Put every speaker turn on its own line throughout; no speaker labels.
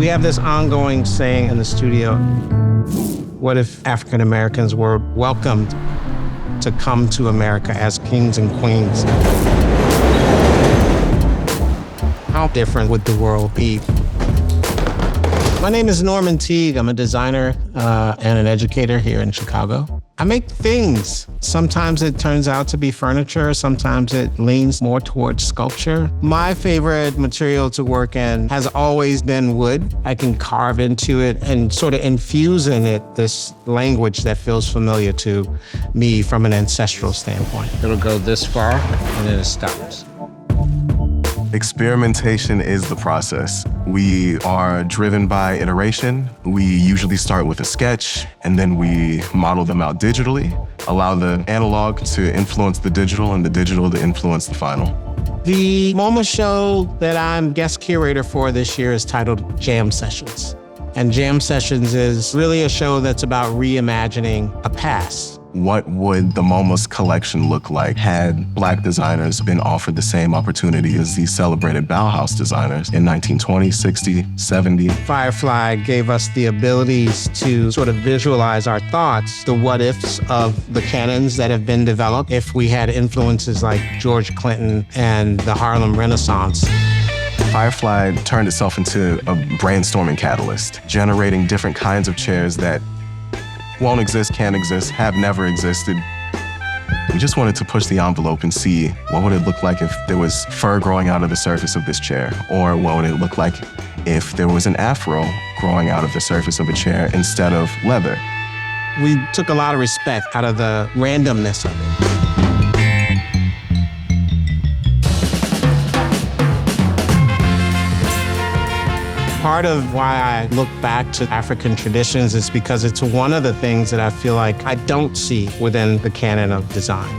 We have this ongoing saying in the studio, what if African Americans were welcomed to come to America as kings and queens? How different would the world be? My name is Norman Teague. I'm a designer and an educator here in Chicago. I make things. Sometimes it turns out to be furniture. Sometimes it leans more towards sculpture. My favorite material to work in has always been wood. I can carve into it and sort of infuse in it this language that feels familiar to me from an ancestral standpoint. It'll go this far and then it stops.
Experimentation is the process. We are driven by iteration. We usually start with a sketch, and then we model them out digitally, allow the analog to influence the digital and the digital to influence the final.
The MoMA show that I'm guest curator for this year is titled Jam Sessions. And Jam Sessions is really a show that's about reimagining a past.
What would the MoMA's collection look like had Black designers been offered the same opportunity as these celebrated Bauhaus designers in 1920, 60, 70?
Firefly gave us the abilities to sort of visualize our thoughts, the what-ifs of the canons that have been developed if we had influences like George Clinton and the Harlem Renaissance.
Firefly turned itself into a brainstorming catalyst, generating different kinds of chairs that won't exist, can't exist, have never existed. We just wanted to push the envelope and see what would it look like if there was fur growing out of the surface of this chair, or what would it look like if there was an afro growing out of the surface of a chair instead of leather.
We took a lot of respect out of the randomness of it. Part of why I look back to African traditions is because it's one of the things that I feel like I don't see within the canon of design.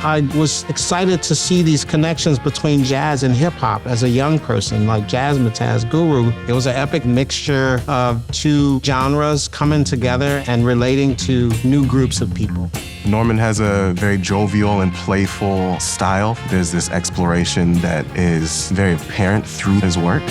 I was excited to see these connections between jazz and hip hop as a young person, like Jazzmatazz Guru. It was an epic mixture of two genres coming together and relating to new groups of people.
Norman has a very jovial and playful style. There's this exploration that is very apparent through his work.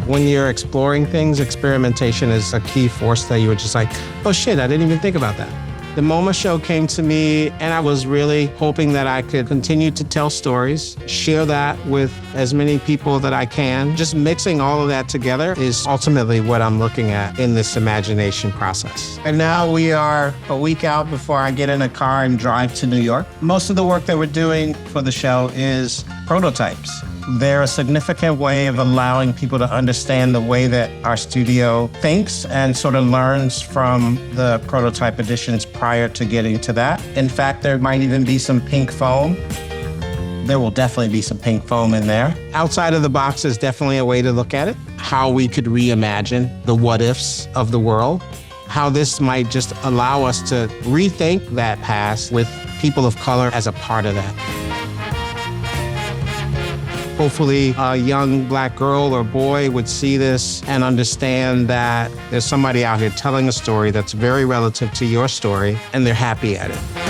When you're exploring things, experimentation is a key force that you were just like, oh shit, I didn't even think about that. The MoMA show came to me and I was really hoping that I could continue to tell stories, share that with as many people that I can. Just mixing all of that together is ultimately what I'm looking at in this imagination process. And now we are a week out before I get in a car and drive to New York. Most of the work that we're doing for the show is prototypes. They're a significant way of allowing people to understand the way that our studio thinks and sort of learns from the prototype editions prior to getting to that. In fact, there might even be some pink foam. There will definitely be some pink foam in there. Outside of the box is definitely a way to look at it. How we could reimagine the what-ifs of the world. How this might just allow us to rethink that past with people of color as a part of that. Hopefully a young Black girl or boy would see this and understand that there's somebody out here telling a story that's very relative to your story, and they're happy at it.